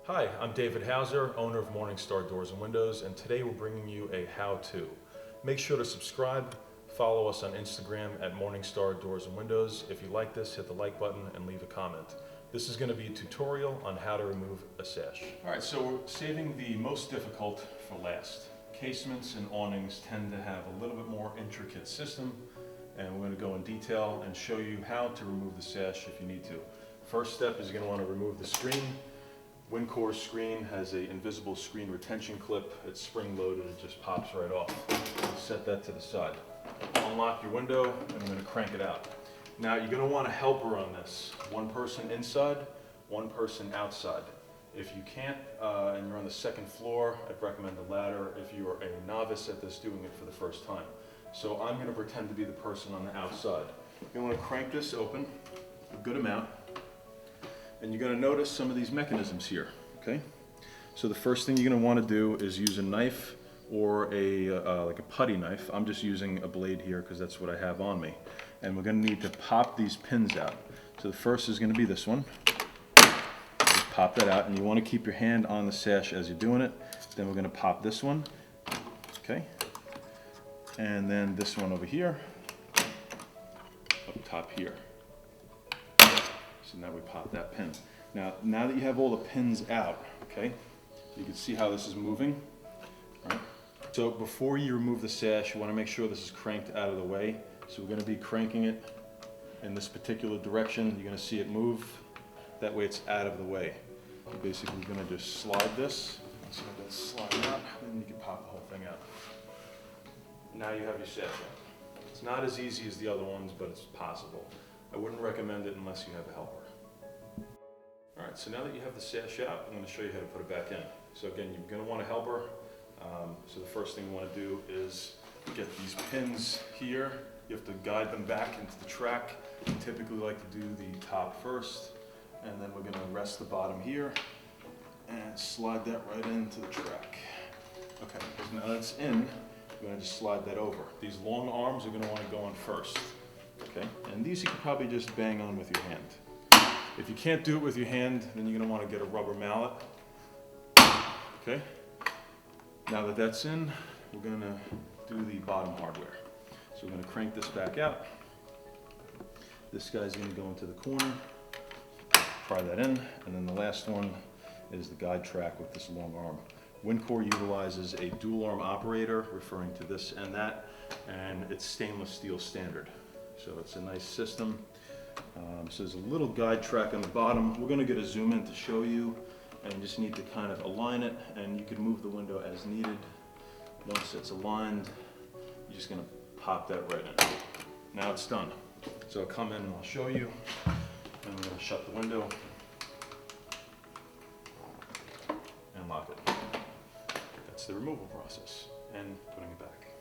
Hi, I'm David Hauser, owner of Morningstar Doors and Windows, and today we're bringing you a how-to. Make sure to subscribe, follow us on Instagram at Morningstar Doors and Windows. If you like this, hit the like button and leave a comment. This is going to be a tutorial on how to remove a sash. Alright, so we're saving the most difficult for last. Casements and awnings tend to have a little bit more intricate system, and we're going to go in detail and show you how to remove the sash if you need to. First step is you're going to want to remove the screen. Wincore screen has an invisible screen retention clip. It's spring loaded, it just pops right off. Set that to the side. Unlock your window and I'm going to crank it out. Now you're going to want a helper on this. One person inside, one person outside. If you can't and you're on the second floor, I'd recommend the ladder if you are a novice at this doing it for the first time. So I'm going to pretend to be the person on the outside. You're going to crank this open a good amount. And you're going to notice some of these mechanisms here, okay? So the first thing you're going to want to do is use a knife or like a putty knife. I'm just using a blade here because that's what I have on me. And we're going to need to pop these pins out. So the first is going to be this one. Just pop that out, and you want to keep your hand on the sash as you're doing it. Then we're going to pop this one, okay? And then this one over here, up top here. So now we pop that pin. Now that you have all the pins out, okay, you can see how this is moving. Right? So before you remove the sash, you want to make sure this is cranked out of the way. So we're going to be cranking it in this particular direction. You're going to see it move. That way it's out of the way. You're basically going to just slide this. So that's slide out, and you can pop the whole thing out. Now you have your sash out. It's not as easy as the other ones, but it's possible. I wouldn't recommend it unless you have a helper. Alright, so now that you have the sash out, I'm going to show you how to put it back in. So again, you're going to want a helper. So the first thing you want to do is get these pins here. You have to guide them back into the track. We typically like to do the top first, and then we're going to rest the bottom here and slide that right into the track. Okay, so now that's in, you're going to just slide that over. These long arms are going to want to go on first. Okay, and these you can probably just bang on with your hand. If you can't do it with your hand, then you're going to want to get a rubber mallet. Okay, now that that's in, we're going to do the bottom hardware. So we're going to crank this back out. This guy's going to go into the corner, pry that in, and then the last one is the guide track with this long arm. Wincore utilizes a dual arm operator, referring to this and that, and it's stainless steel standard. So it's a nice system. So there's a little guide track on the bottom. We're going to get a zoom in to show you, and you just need to kind of align it, and you can move the window as needed. Once it's aligned, you're just going to pop that right in. Now it's done. So I'll come in and I'll show you, and I'm going to shut the window and lock it. That's the removal process and putting it back.